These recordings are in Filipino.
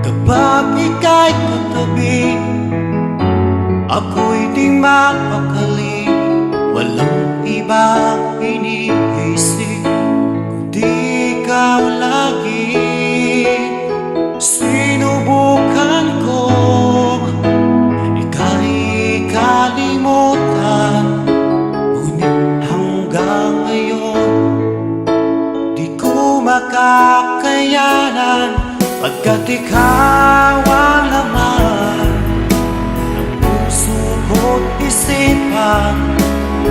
Kapag ika'y katabi, ako'y di mapakali. Walang ibang iniisip kundi ikaw lagi. Sinubukan ko ika'y kalimutan, ngunit hanggang ngayon di ko makakayanan. Pagkat ikaw ang laman ng puso ko't isipan,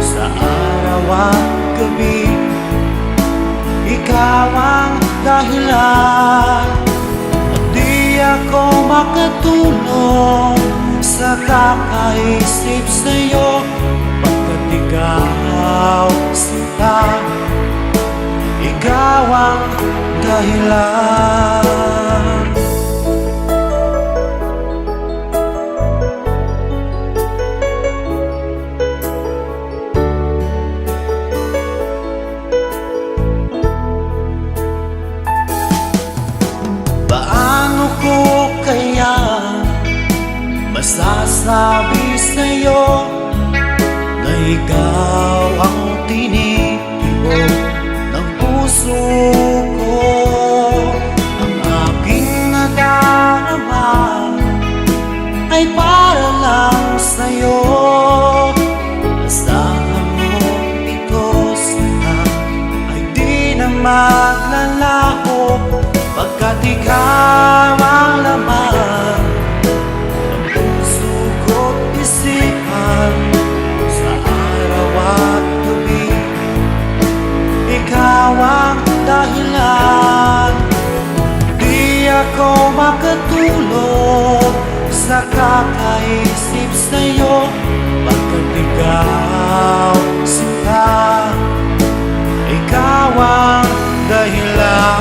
sa araw at gabi ikaw ang dahilan. At di ako makatulog sa kakaisip sa'yo, pagkat ikaw sinta, ikaw ang dahilan. Paano ko kaya masasabi sa'yo na ikaw ang tinitibok ng puso ko? Ang aking nadarama ay para lang sa'yo. Asahan mo ito sana ay di na maglalaho, pagkat ikaw ang laman ng puso ko't isipan, sa araw at gabi ikaw ang dahilan. Di ako makatulog sa kakaisip sa'yo, pagkat ikaw sinta, ikaw ang dahilan.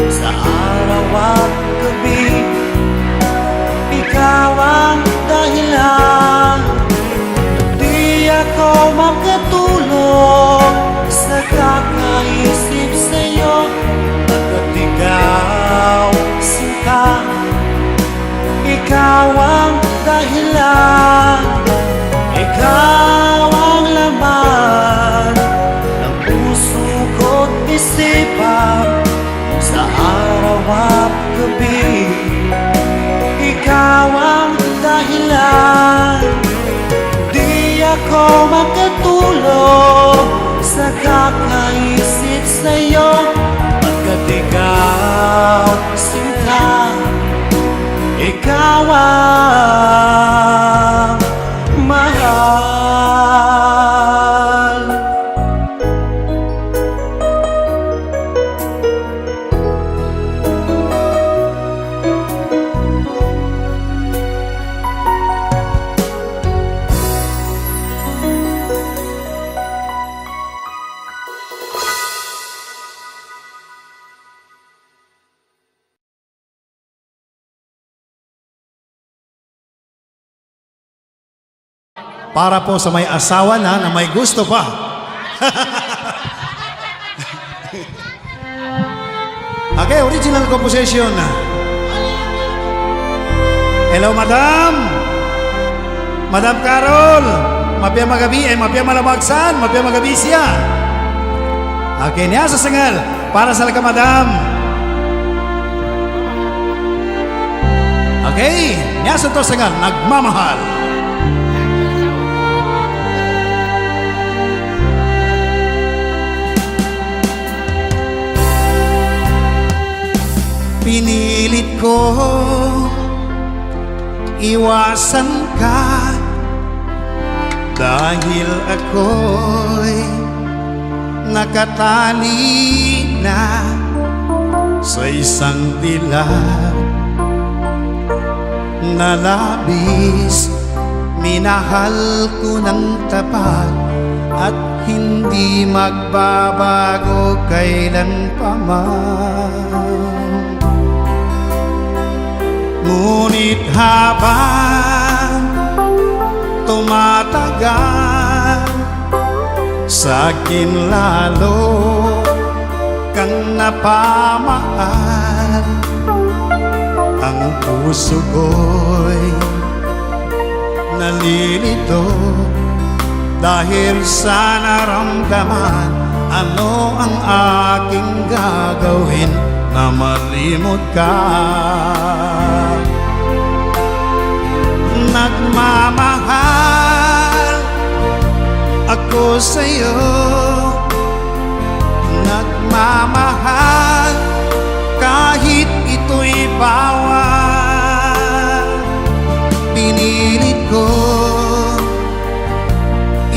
Sa araw at gabi ikaw ang dahilan. Di ako makatulog sa kakaisip sa'yo, pagkat ikaw sinta, ikaw ang dahilan. Ikaw ang laman ng puso ko't isipan, sa araw at gabi ikaw ang dahilan. Di ako makatulog sa kakaisip sa'yo, pagkat ikaw sinta, ikaw ang mahal. Para po sa may asawa na may gusto pa. Okay, original composition. Hello, Madam. Madam Carol. Mapia magabi, mapia malabagsan, mapia magabi siya. Okay, niya sa sangal. Para sa laka, Madam. Okay, niya sa to sangal. Nagmamahal. Pinilit ko iwasan ka, dahil ako'y nakatali na sa isang dilag na labis. Minahal ko ng tapat at hindi magbabago kailan pa man. Ngunit habang tumatagal, sa'kin lalo kang napamahal. Ang puso ko'y nalilito dahil sa naramdaman. Ano ang aking gagawin na malimot ka? Nagmamahal ako sa'yo, nagmamahal kahit ito'y bawal. Pinilit ko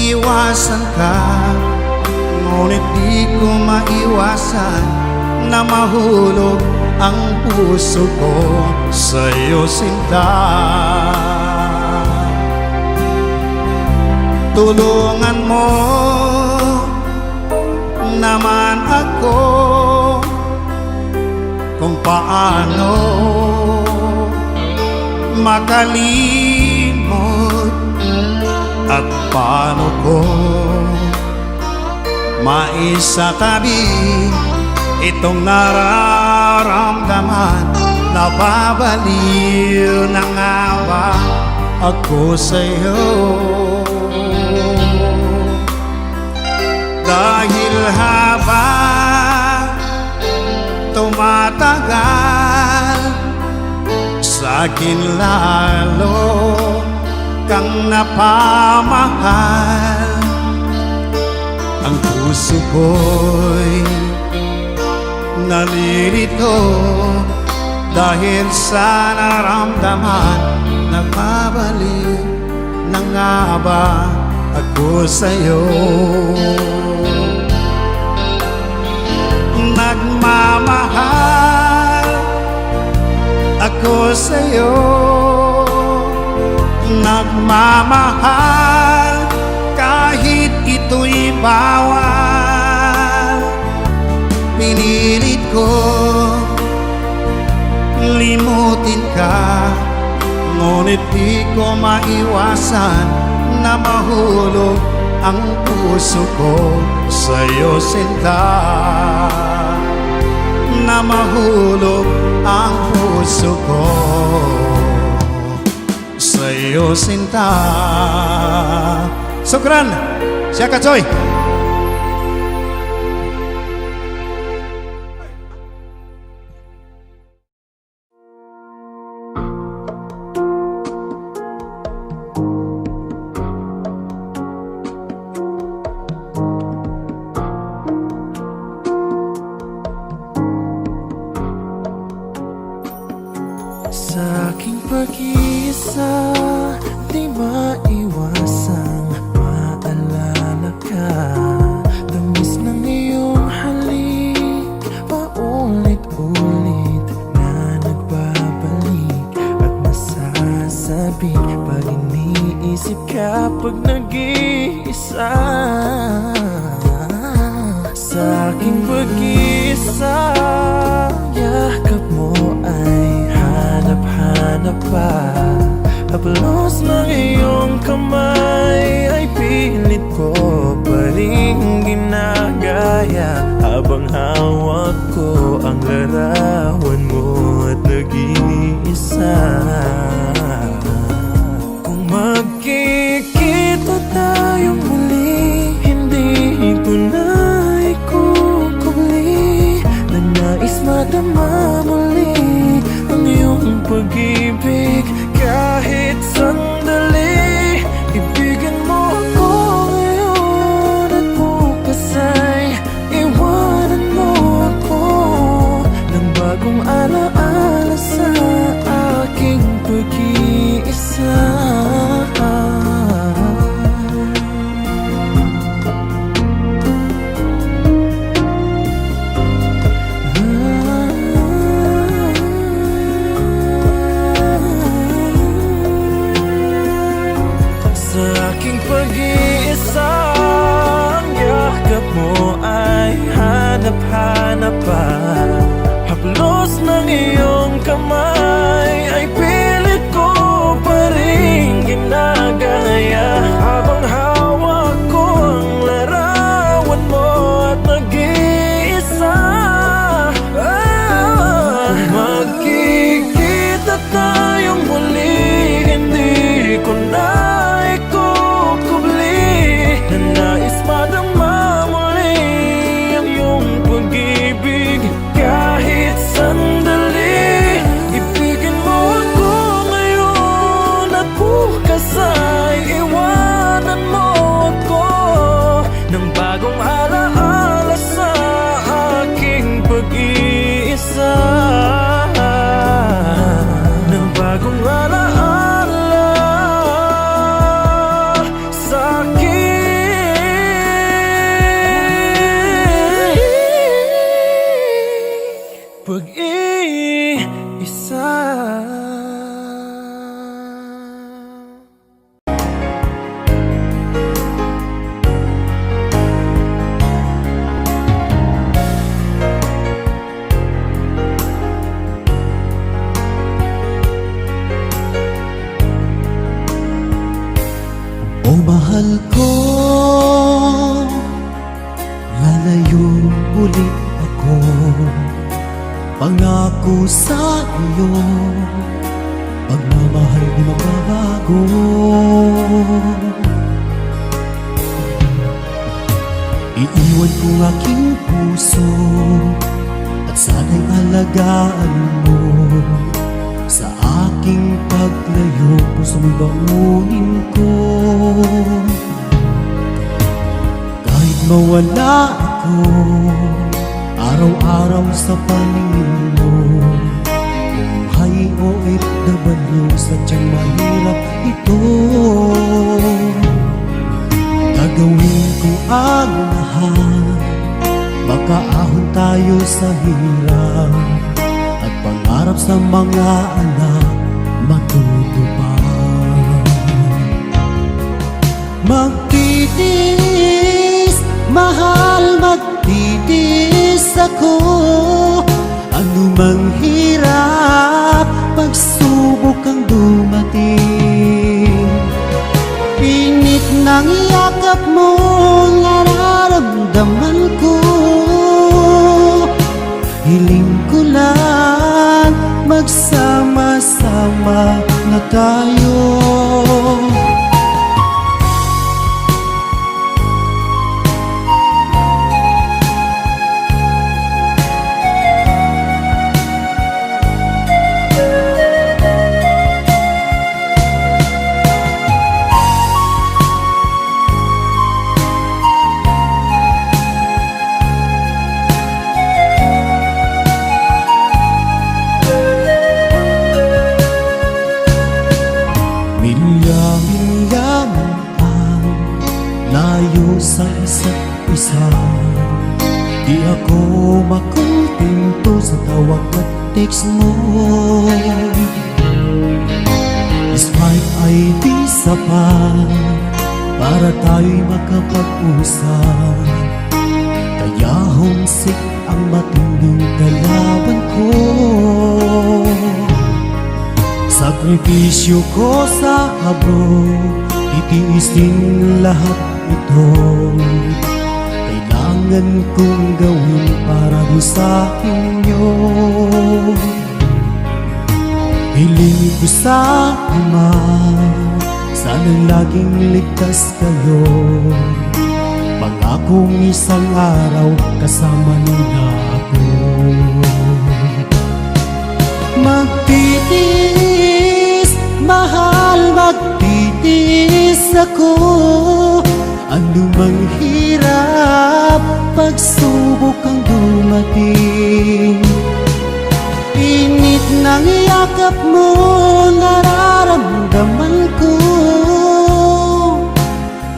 iwasan ka, ngunit di ko maiwasan na mahulog ang puso ko sa'yo, sinta. Tulungan mo naman ako kung paano makalimot at paano ko maisatabi itong nararamdaman. Napabaliw ng awa ako sa'yo, dahil habang tumatagal, sa'kin lalo kang napamahal. Ang puso ko'y nalilito dahil sa naramdaman. Nagmabalik na nga ba ako sa'yo? Nagmamahal ako sa'yo, nagmamahal kahit ito'y bawal. Pinilit ko limutin ka, ngunit di ko maiwasan na mahulog ang puso ko sa'yo, sinta. Na mahulog ang puso ko sa'yo, sinta. Sukran, siya Katsoy. Sa aking pag-iisa, di maiwasang maalala ka. Tamis ng iyong halik, paulit-ulit na nagbabalik at nasasabik pag iniisip ka, pag nag-iisa. Sa aking pag-iisa, yakap mo ay hanap-hanap pa. Haplos ng iyong kamay ay pilit ko pa rin ginagaya, habang hawak ko ang larawan mo at nag-iisa. Kung magkikita tayong muli, hindi ko na ikukubli na nais madama muli ang iyong pag-ibig. Kahit sandali, ibigin mo ako ngayon at bukas ay iwanan mo ako ng bagong alaala sa na ba? Haplos ng iyong kamay ay pilit ko pa rin ginagaya, habang hawak ko ang larawan mo at nag-iisa. Magkikita tayong muli, hindi ko na ikukubli na nais madama muli ang iyong pag-ibig. Kahit sandali, ibigin mo ako ngayon at bukas ay iwanan mo ako ng bagong alaala sa aking pag-iisa, ng bagong alaala sa aking pag-iisa. O mahal ko, lalayo ulit ako. Pangako sa iyo, pagmamahal di magbabago. Iiwan ko aking puso at sana'y alagaan mo. Sa aking paglayo, pusong bangunin ko. Kahit mawala ako araw-araw sa paningin mo, buhay o OFW, sadyang mahirap ito. Gagawin ko ang lahat, makaahon tayo sa hirap, at pangarap sa mga anak matutupad. Magtitiis, mahal, magtitiis ako. Ano mang hirap, pagsubok ang dumating. Init ng yakap mo, nararamdaman ko. Hiling ko lang, magsama-sama na tayo. Milya-milya man ang layo sa isa't isa, di ako makontento sa tawag at text mo. Skype ay di sapat para tayo'y makapag-usap, kaya homesick ang matinding kalaban ko. Sakripisyo ko sa abroad, titiisin lahat ito. Kailangan kong gawin para di sa inyo. Hiling ko sa Ama, sana'y laging ligtas kayo. Pangakong isang araw kasama nila ako. Magtitiis, mahal, magtitiis ako. Ano mang hirap, pagsubok ang dumating. Init ng yakap mo, nararamdaman ko.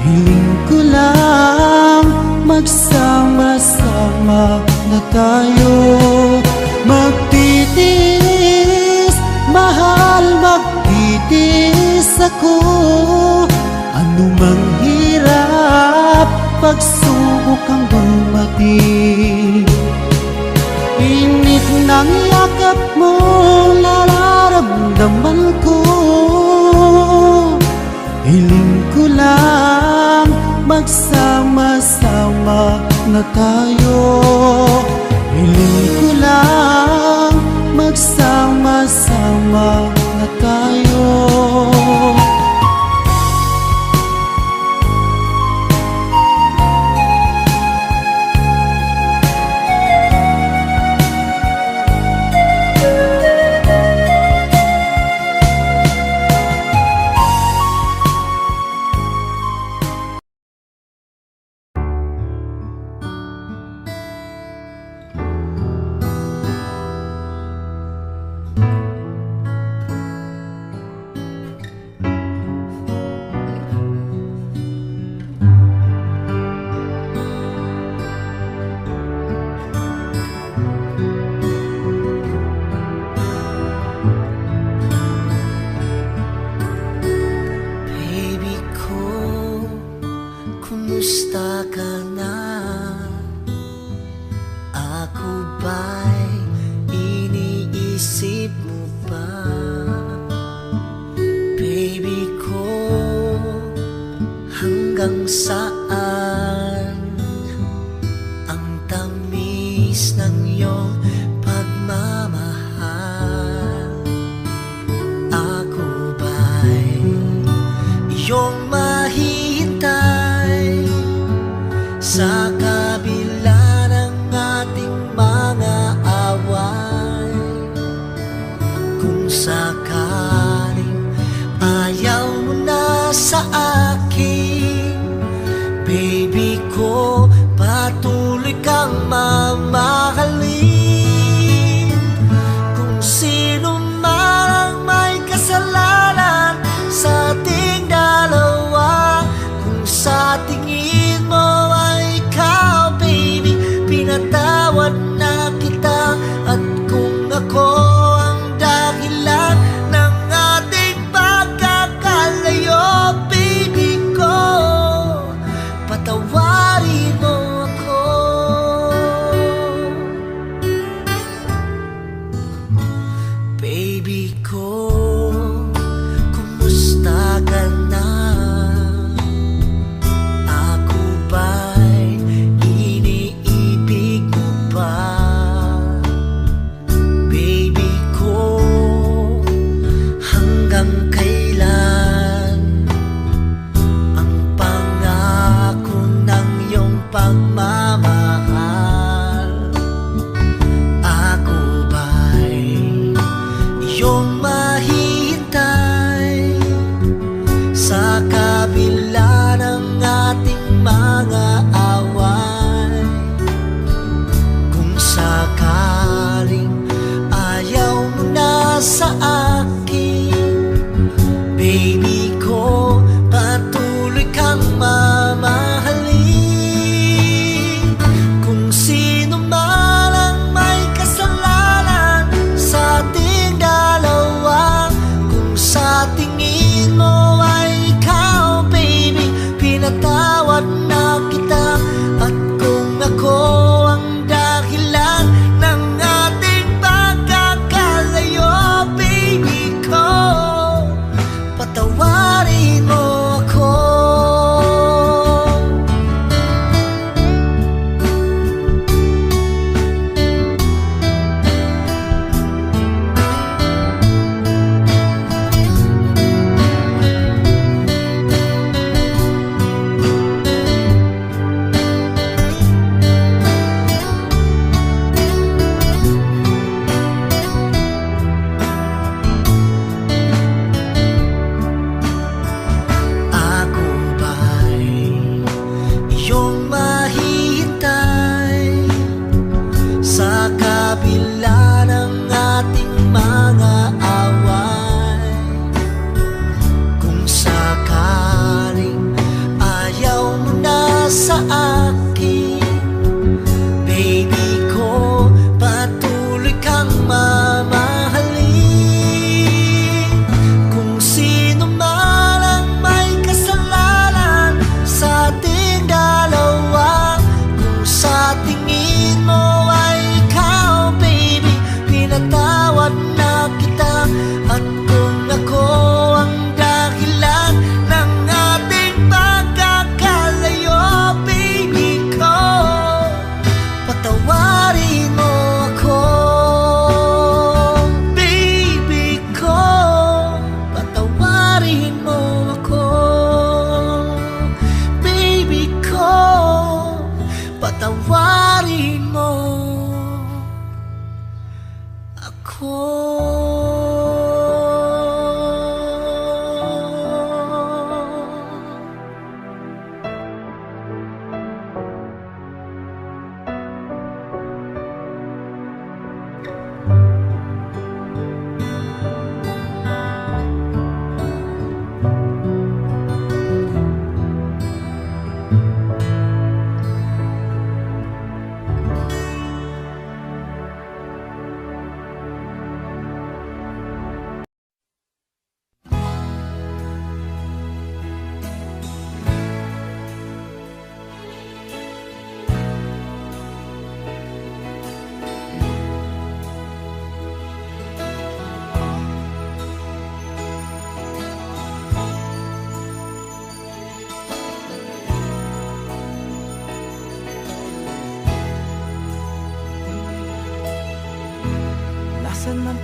Hiling ko lang, magsama-sama na tayo. Magtitiis, mahal, magtitiis ako. Ano mang hirap, pagsubok ang dumating. Ng yakap mo nararamdaman ko. Hiling ko lang magsama-sama na tayo. Hiling ko lang magsama-sama na tayo. Baby ko, kumusta ka na? Ako ba'y iniisip mo pa? Baby ko, hanggang saan ang tamis ng iyong pagmamahal? Ako ba'y iyong mahihintay sa kabila ng ating mga away? Kung sakaling ayaw mo na sa akin, baby ko, patuloy kang mamahalin. Kung sino man ang may kasalanan sa ating dalawa,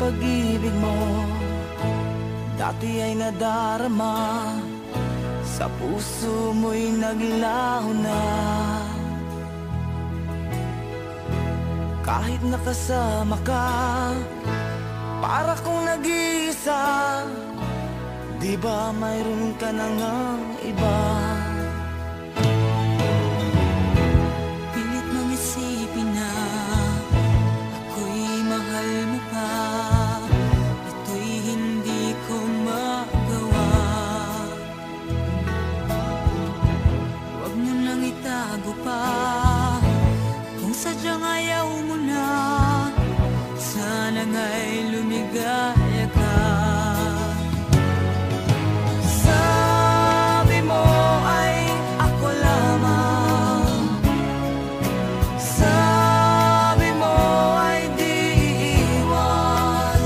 pag-ibig mo dati ay nadarama, sa puso mo'y naglaho na. Kahit nakasama ka, para kong nag-iisa, di ba mayroon ka na ngang iba? Pilit mong isipin na ako'y mahal mo pa, ito'y hindi ko magawa. Huwag mo nang itago pa, kung sadyang ayaw mo na, sana nga'y lumigaya ka. Sabi mo ay ako lamang, sabi mo ay di iiwan,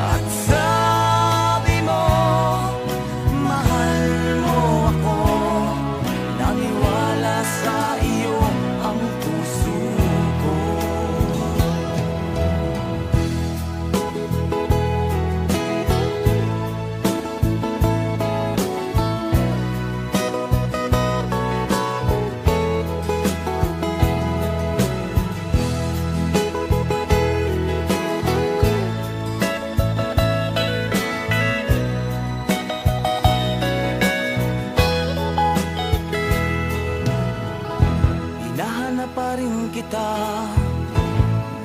at sabi mo mahal mo ako. Naniwala sa iyo ang puso ko. Hinahanap pa rin kita,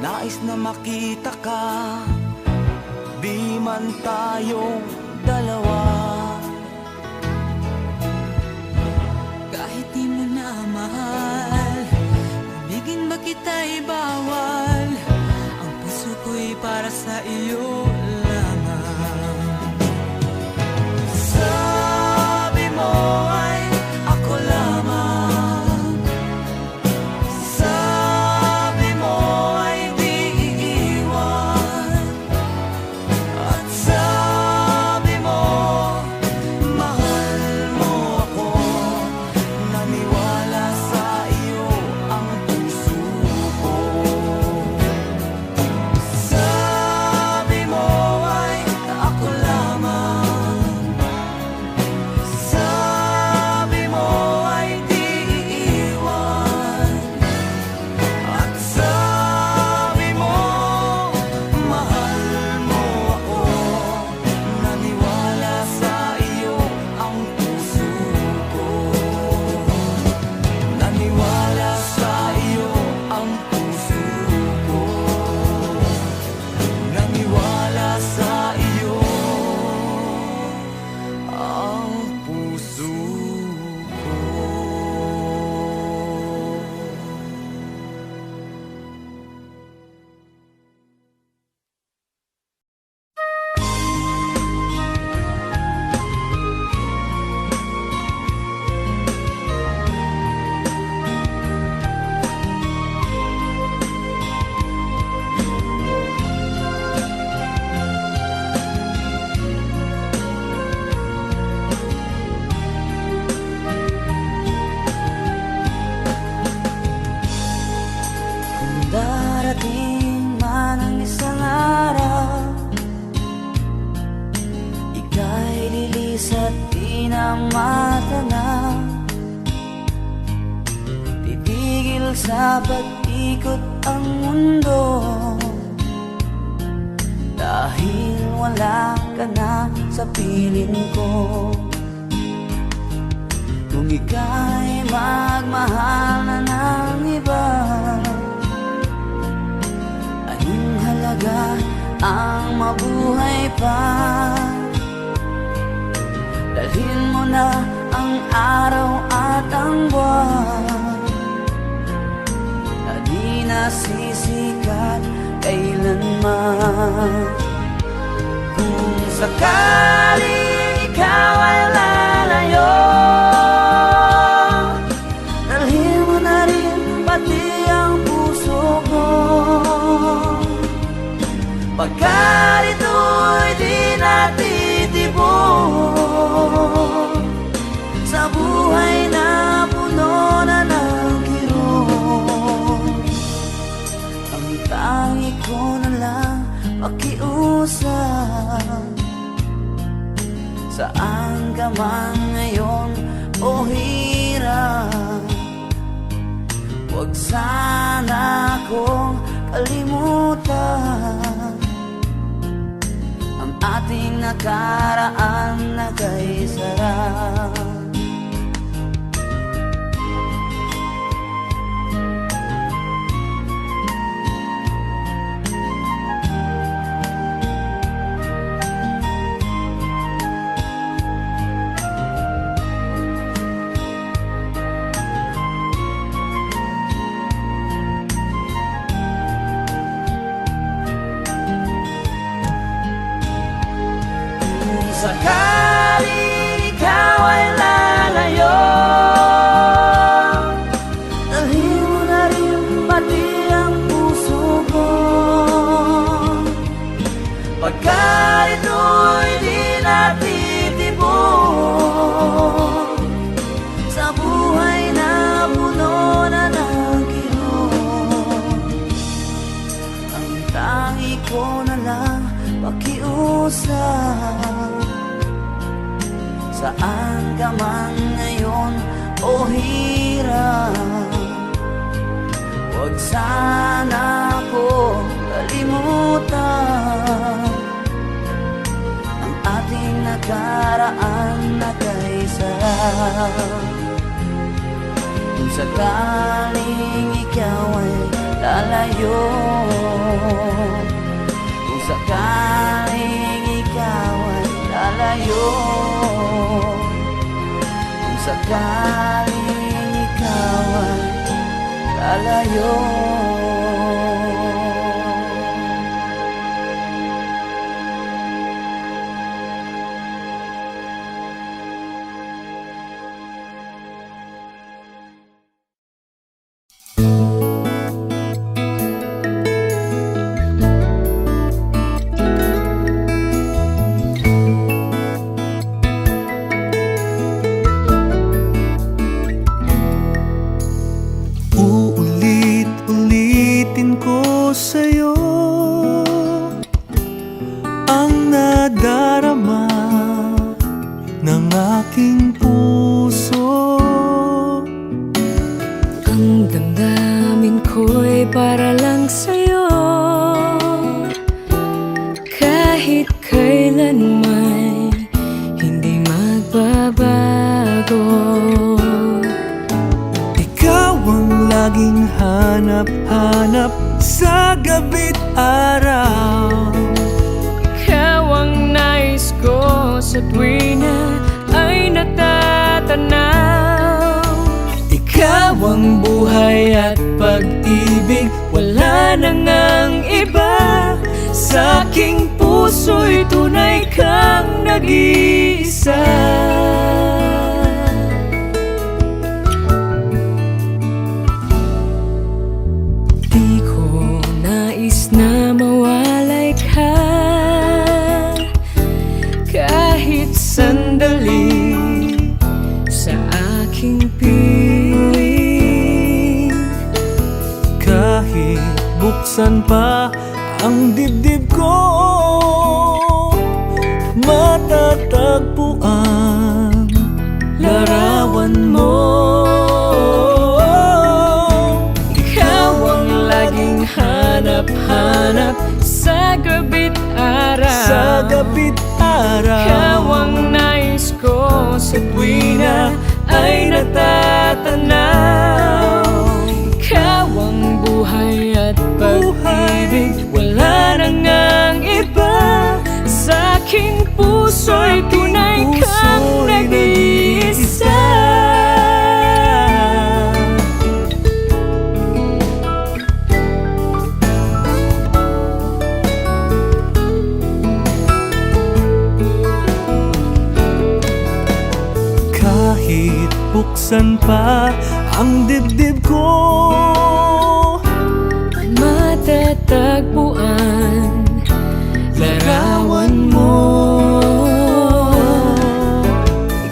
nais na makita ka, di man tayong dalawa. Kahit di mo na mahal, ibigin ba kita'y bawal, ang puso ko'y para sa iyo lamang. Sabi mo ay ako lamang, sabi mo ay di iiwan, at sabi mo mahal mo ako. Naniwala sa iyo ang puso ko. Sabi mo ay ako lamang, sabi mo ay di iiwan, at sabi mo mahal mo ako. Naniwala sa iyo ang puso ko. Naniwala sa iyo ang puso ko. Naniwala sa iyo ang puso ko. Kung darating man ang isang araw, ika'y lilis at di na matanaw, titigil sa pag-ikot ang mundo, dahil wala ka na sa piling ko. Kung ika'y magmahal na ng iba, anong halaga ang mabuhay pa? Dalhin mo na ang araw at ang buwan, na di nasisikat kailanman. Kung sakaling ikaw ay lalayo, dalhin mo na rin pati ang puso ko. Pagkat ito'y di natitibok sa buhay na puno na ng kirot, ang tangi ko na lang Saan ka man ngayon o hirap, huwag sana akong kalimutan ang ating nakaraan na kay sarap. Sakaling ikaw ay lalayo, dalhin mo na rin pati ang puso ko. Pagkat ito'y di natitibok sa buhay na puno na ng kirot, ang tangi ko na lang pakiusap. Saan ka man ngayon o hirap, huwag sana ako kalimutan ang ating nakaraan na kay sarap. Kung sakaling ikaw ay lalayo, kung sakaling ikaw ay lalayo, kung sakaling ikaw ay lalayo. Uulit-ulitin ko sa'yo ang nadarama ng aking puso. Ang damdamin ko'y para lang sa'yo, kahit kailan may hindi magbabago. Ikaw ang laging hanap-hanap sa gabi't araw. Ikaw ang nais ko sa tuwina ay natatanaw. Ikaw ang buhay at pag-ibig, wala nang ang iba. Sa aking puso'y tunay kang nag-iisa. Di ko nais na mawalay ka kahit sandali sa aking piling. Kahit buksan pa ang dibdib ko, matatagpuan larawan mo. Ikaw ang laging hanap-hanap sa gabi't araw. Sa gabi't araw, Ikaw ang nais ko sa tuwina ay natatanaw. Ikaw ang buhay at pag-ibig, wala nang ang iba. Sa aking puso'y tunay kang nag-iisa. kahit buksan pa ang dibdib ko, matatagpuan larawan mo.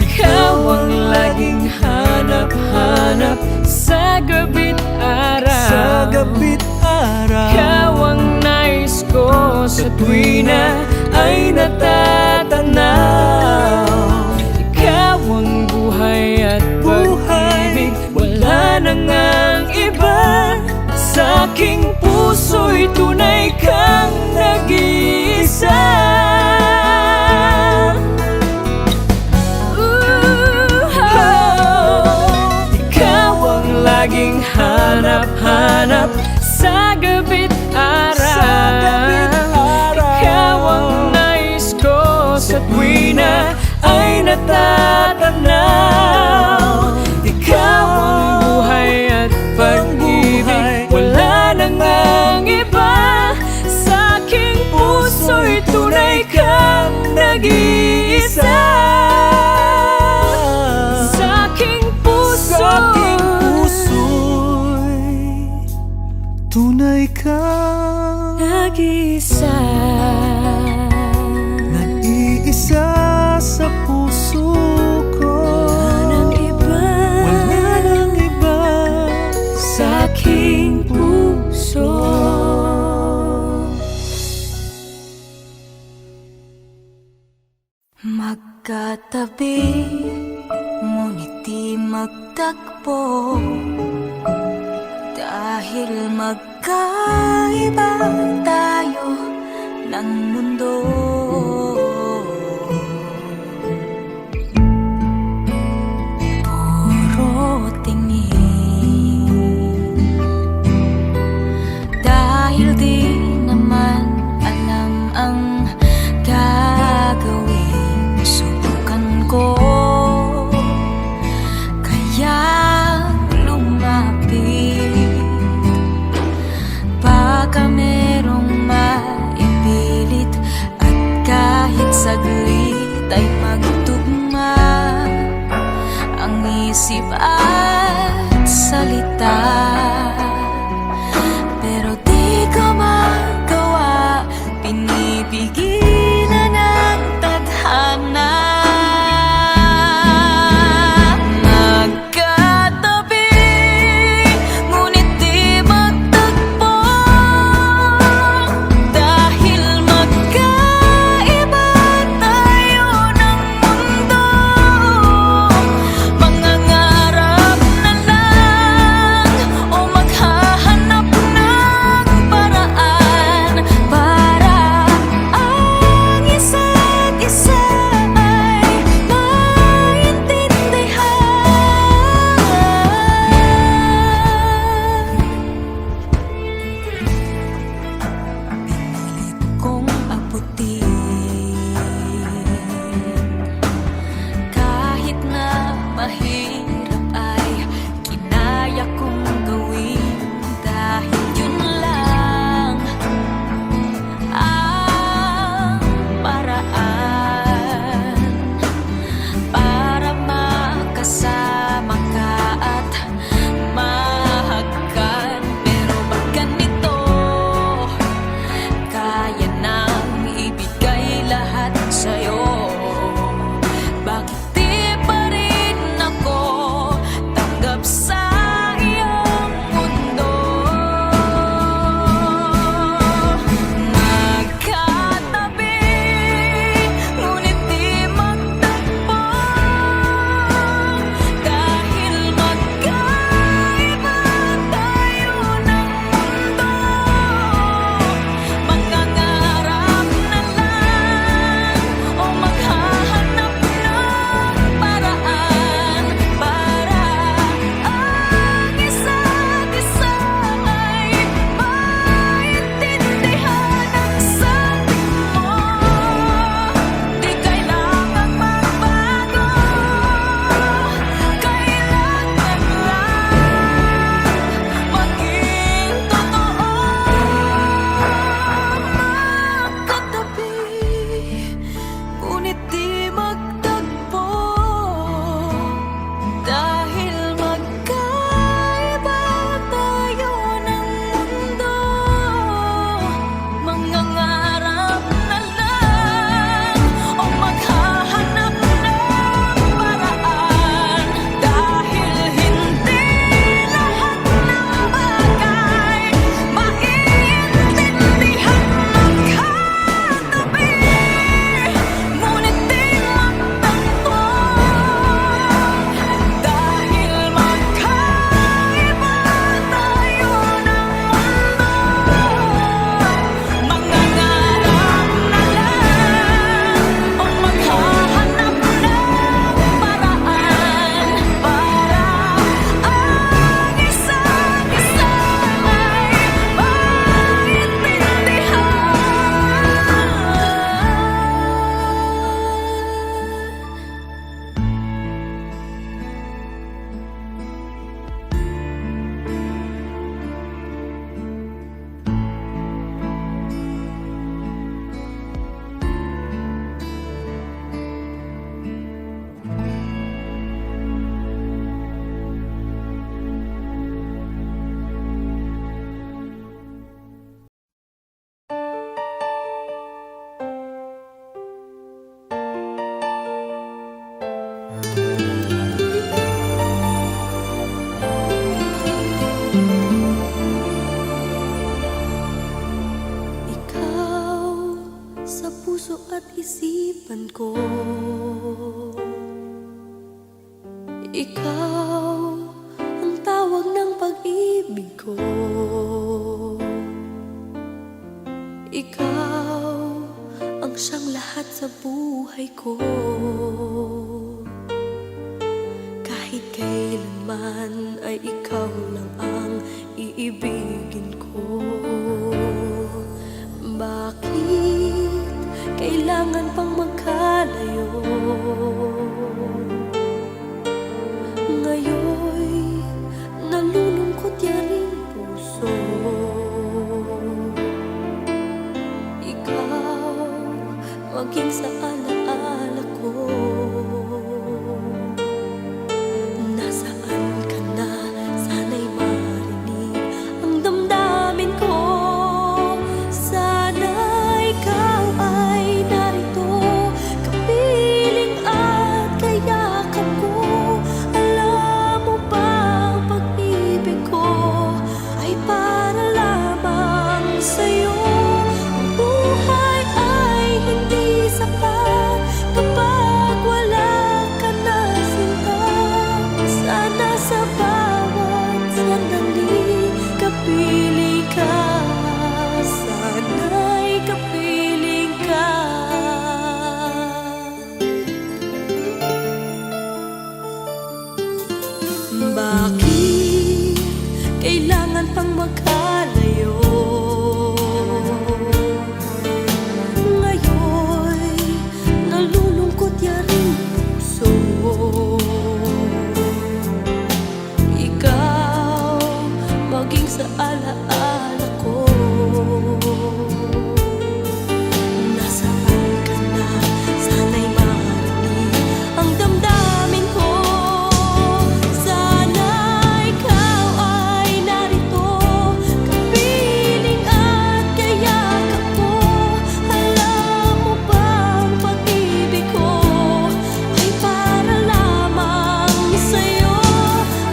Ikaw ang laging hanap-hanap sa gabi't araw. sa gabi't araw. Ikaw ang nais ko sa tuwina ay natatanaw. sa tuwina ay natatanaw. Ikaw ang buhay at pag-ibig, wala nang ang iba. Sa aking puso'y tunay kang nag-iisa. Sa aking puso'y tunay kang nag-iisa. nag-iisa sa puso ko. Wala nang iba, Wala nang iba. sa aking puso. Magkatabi, ngunit di magtagpo, dahil magkaiba tayo ng mundo. Puro tingin, dahil di naman alam ang gagawin. Subukan ko kaya lumapit, baka merong maipilit, at kahit saglit ay magtugma ang isip at salita. Pero di ko magawa, pinipigilan ang tadhana. Magkatabi, ngunit di magtagpo, dahil magkaiba tayo ng mundo. Mangangarap na lang o maghahanap ng paraan para ang isa't isa ay maintindihan. Pinilit kong abutin, kahit na mahirap ay kinaya kong gawin, dahil yun lang ang paraan para makasama ka at mahagkan. Pero pag ganito, kaya nang ibigay lahat sa'yo. Bakit di pa rin ako tanggap sa iyong mundo? Magkatabi, ngunit di magtagpo, dahil magkaiba tayo ng mundo. Mangangarap na lang o maghahanap ng paraan para ang isa't isa ay maintindihan. Ang sabi mo, di kailangang magbago, kailangan lang maging totoo. Magkatabi, ngunit di magtagpo, dahil magkaiba tayo ng mundo. Mangangarap na lang o maghahanap ng paraan, dahil hindi lahat ng bagay maintindihan. Magkatabi, ngunit di isipan ko. Ikaw ang tawag ng pag-ibig ko. Ikaw ang siyang lahat sa buhay ko. Kahit kailanman ay ikaw lang ang iibigin ko. Bakit kailangan pang magkalayo? Ngayon'y nalulungkot yaring puso. Ikaw maging sa alaala ko. Nasaan ka na? Sana'y marinig ang damdamin ko. Sana ikaw ay narito, kapiling at kayakap ko. Alam mo ba ang pag-ibig ko ay para lamang sa'yo? Ang buhay ay hindi sapat kapag wala ka na sinta. Sana sa bawat sandali kapiling ka. Sana'y kapiling ka. Bakit kailangan pang magkalayo? Ngayon'y nalulungkot yaring puso. Ikaw maging sa alaala ko. Nasaan ka na? Sana'y marinig ang damdamin ko. Sana ikaw ay narito, kapiling at kayakap ko. Alam mo ba ang pag-ibig ko ay para lamang sa'yo?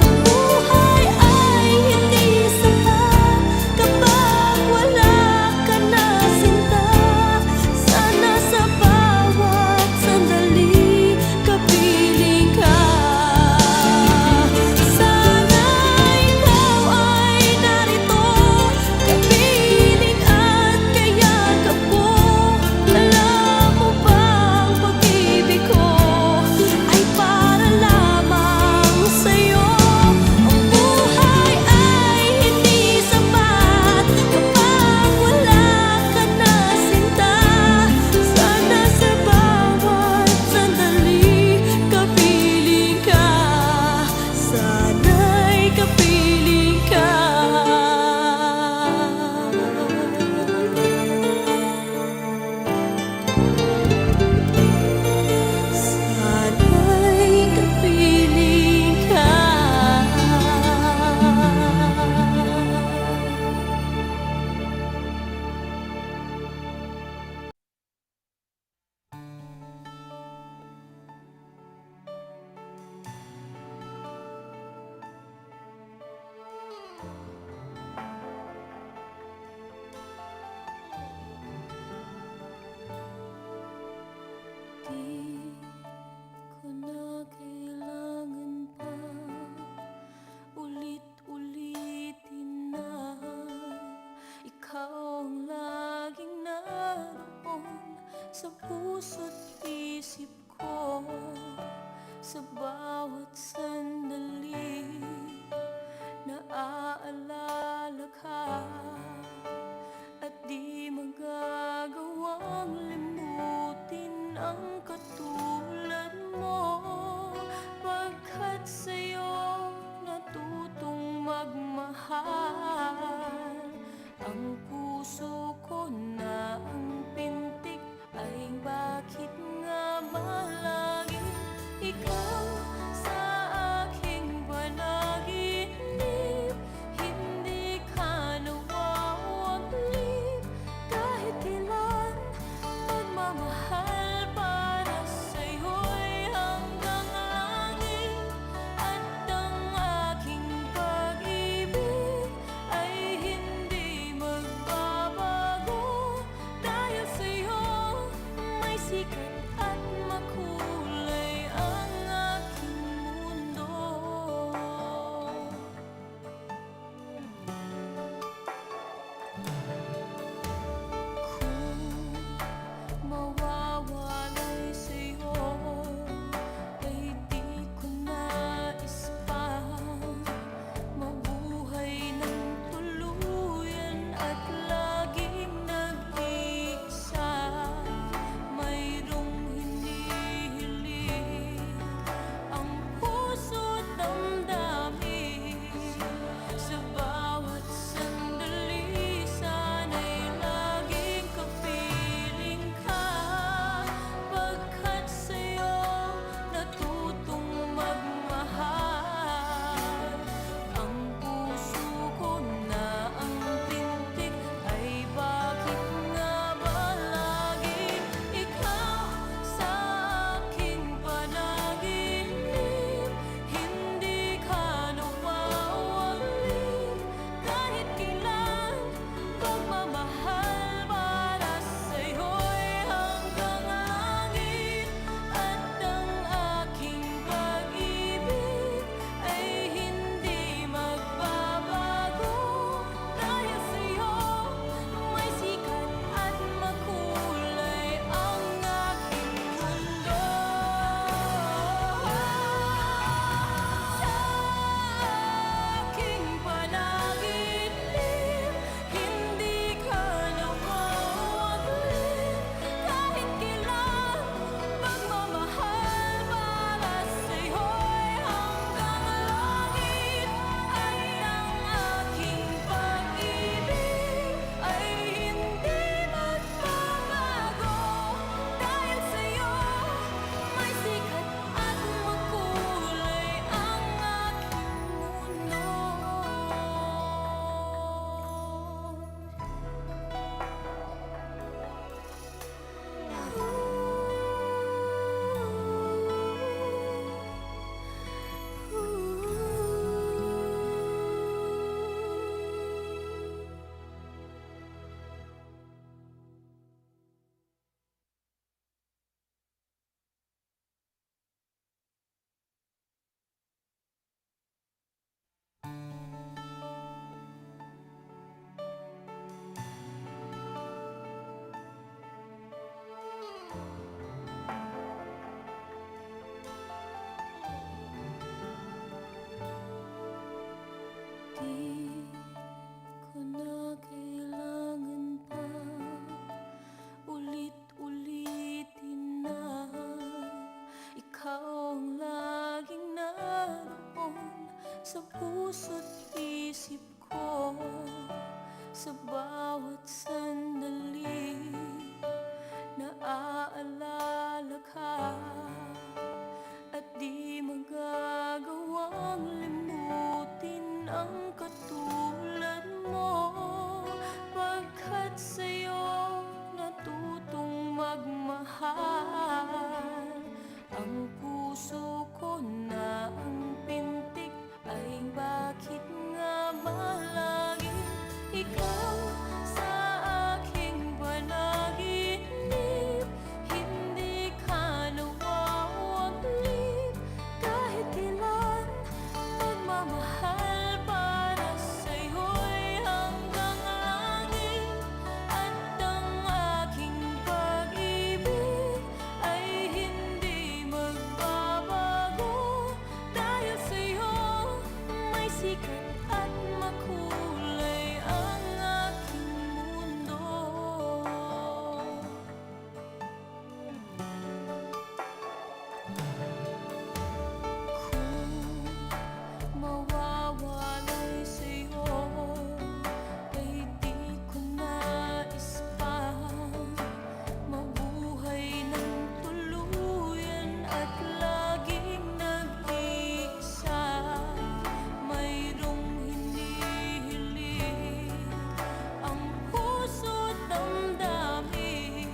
Ang buhay ay hindi sapat kapag wala ka na sinta. Sana sa bawat sandali kapiling ka. Sana ikaw ay narito, kapiling at kayakap ko. Alam mo ba ang pag-ibig ko ay para lamang sa'yo? Ang buhay ay hindi sapat kapag wala ka na sinta. Sana sa bawat sandali kapiling ka. Sana'y kapiling ka. Sana'y kapiling ka. Di ko na kailangan pa ulit-ulitin na ikaw ang laging naroon sa puso't isip ko. Sa bawat sandali naaalala ka at di magagawang limutin ang katulad mo. Pagkat sa'yo natutong magmahal ang puso ko na ang pintig ay bakit nga ba laging ikaw sa aking panaginip? Hindi sa puso't isip ko. Sa bawat sandali naaalala ka, at di magagawang limutin ang katulad mo. Pagkat sa'yo natutong magmahal, ang puso ko na ang pintig ay bakit nga ba laging ikaw sa aking panaginip? Hindi ka nawawaglit kahit ilan. Pagmamahal para sa'yo'y hanggang langit, at ang aking pag-ibig ay hindi magbabago. Dahil sa'yo may sikat at makulay ang aking mundo. Kung mawawalay sa'yo ay di ko nais pang mabuhay ng tuluyan at laging nag-iisa. Mayroong hinihiling ang puso't damdamin.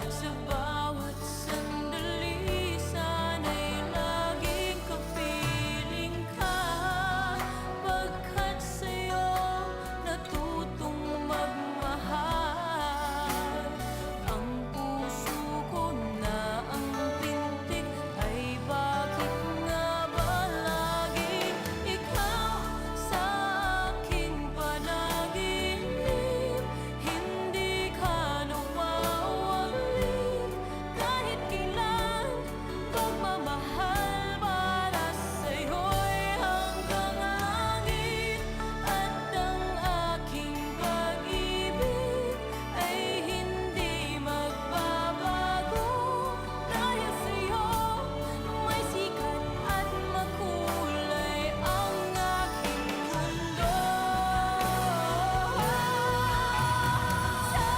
Sa bawat sandali sana'y laging kapiling ka. Pagkat sa'yo natutong magmahal, ang puso ko na ang pintig ay bakit nga ba laging ikaw sa aking panaginip? Hindi ka nawawaglit kahit kailan. Pagmamahal para sa'yo'y hanggang langit, at ang aking pag-ibig ay hindi magbabago. Dahil sa'yo may sikat at makulay ang aking mundo. Sa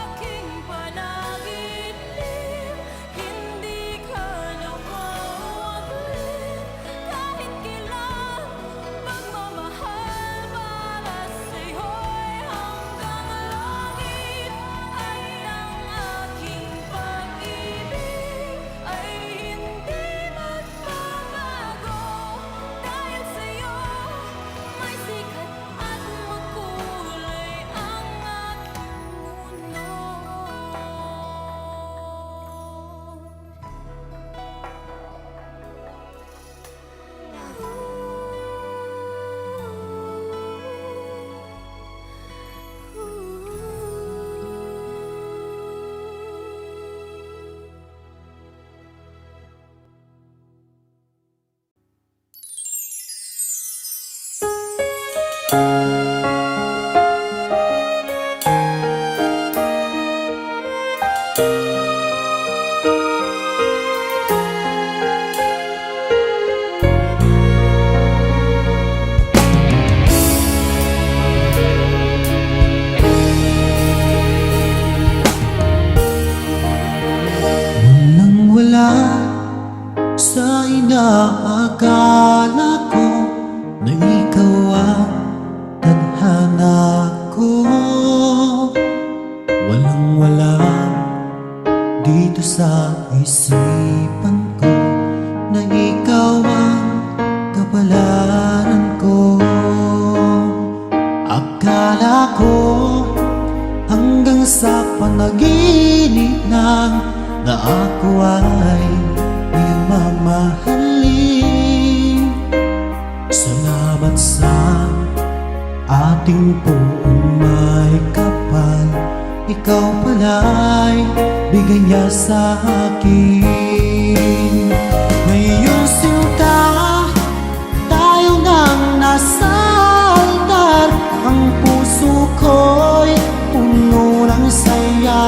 aking panaginip, hindi ka nawawaglit kahit kailan. Pagmamahal para sa'yo'y hanggang langit, at ang aking pag-ibig ay hindi magbabago. Dahil sa'yo may sikat at makulay ang aking mundo. Walang wala sa inaakala ko na ikaw ang tadhana ko. Walang wala dito sa isipan ko na ikaw ang kapalaran ko. Akala ko hanggang sa panaginip lang na ako ay iyong mamahalin. Salamat sa ating buong may kapal, ikaw pala'y bigay niya sa akin. Ngayong sinta, tayo nang nasa altar, ang puso ko'y puno ng saya.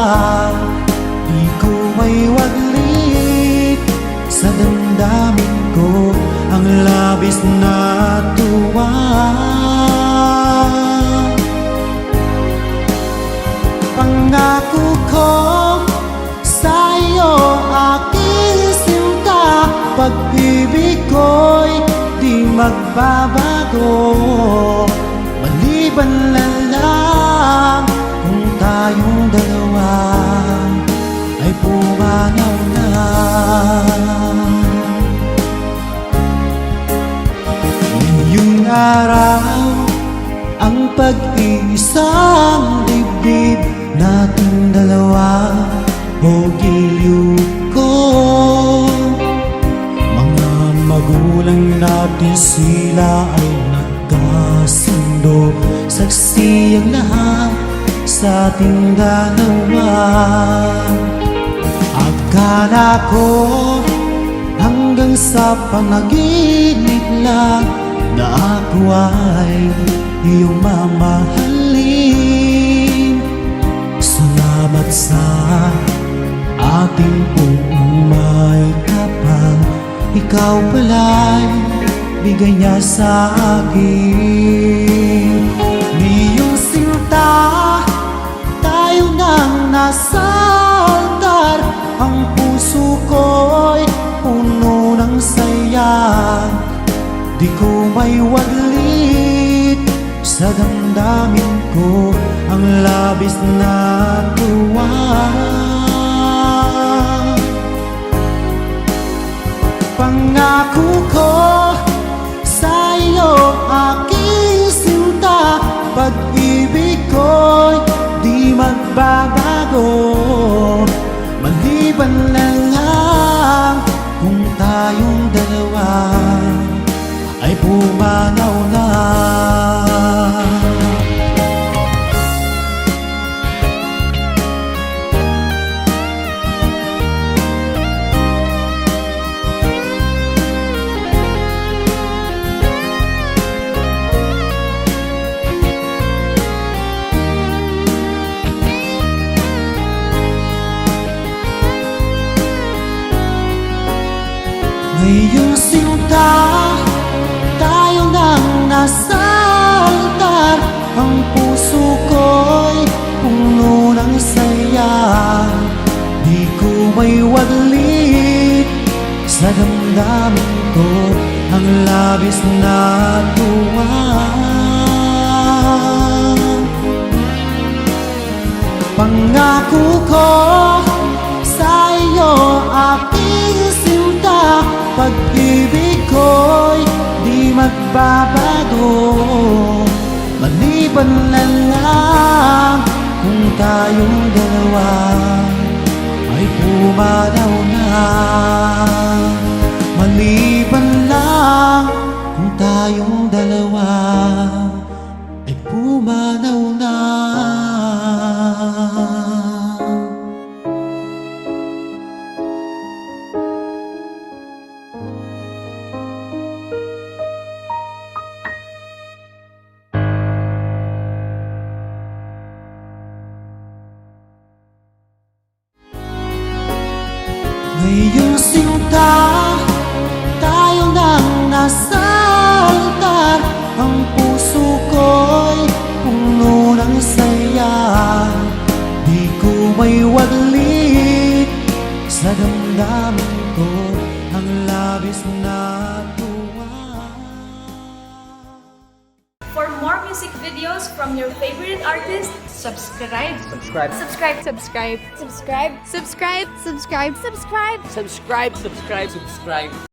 Di ko may waglit sa damdamin ko ang laban labis na tuwa. Pangako ko sa iyo, aking sinta, pag-ibig ko'y di magbabago. Maliban na lang kung tayong dalawa ay pumanaw na. Ngayong araw, ang pag-iisang dibdib nating dalawa o giliw ko. Mga magulang natin sila ay nagkasundo, saksi ang lahat sa ating dalawa. Akala ko hanggang sa panaginip lang na ako ay iyong mamahalin. Salamat sa ating buong may kapal, ikaw pala'y bigay niya sa akin. Iyong sinta, tayo nang nasa altar, ang puso ko'y puno ng saya. Di ko may waglit sa damdamin ko ang labis na tuwa. Pangako ko sa iyo, aking sinta, pag-ibig ko'y di magbabago. Maliban na lang kung tayong dalawa ay pumanaw na. Ngayong sinta, tayo nang nasa altar, ang puso ko'y puno ng saya. Di ko may waglit sa damdamin ko ang labis na tuwa. Pangako ko sa iyo, aking sinta, pag-ibig ko'y di magbabago. Maliban na lang kung tayong dalawa ay pumanaw na. Maliban lang kung tayong dalawa ay pumanaw na. Ngayong sinta, tayo nang nasa altar, ang puso ko'y puno ng saya. Di ko may waglit sa damdamin ko ang labis na tuwa. For more music videos from your favorite artists, subscribe. Subscribe. Subscribe. Subscribe. Subscribe. Subscribe. Subscribe. Subscribe. Subscribe, subscribe, subscribe.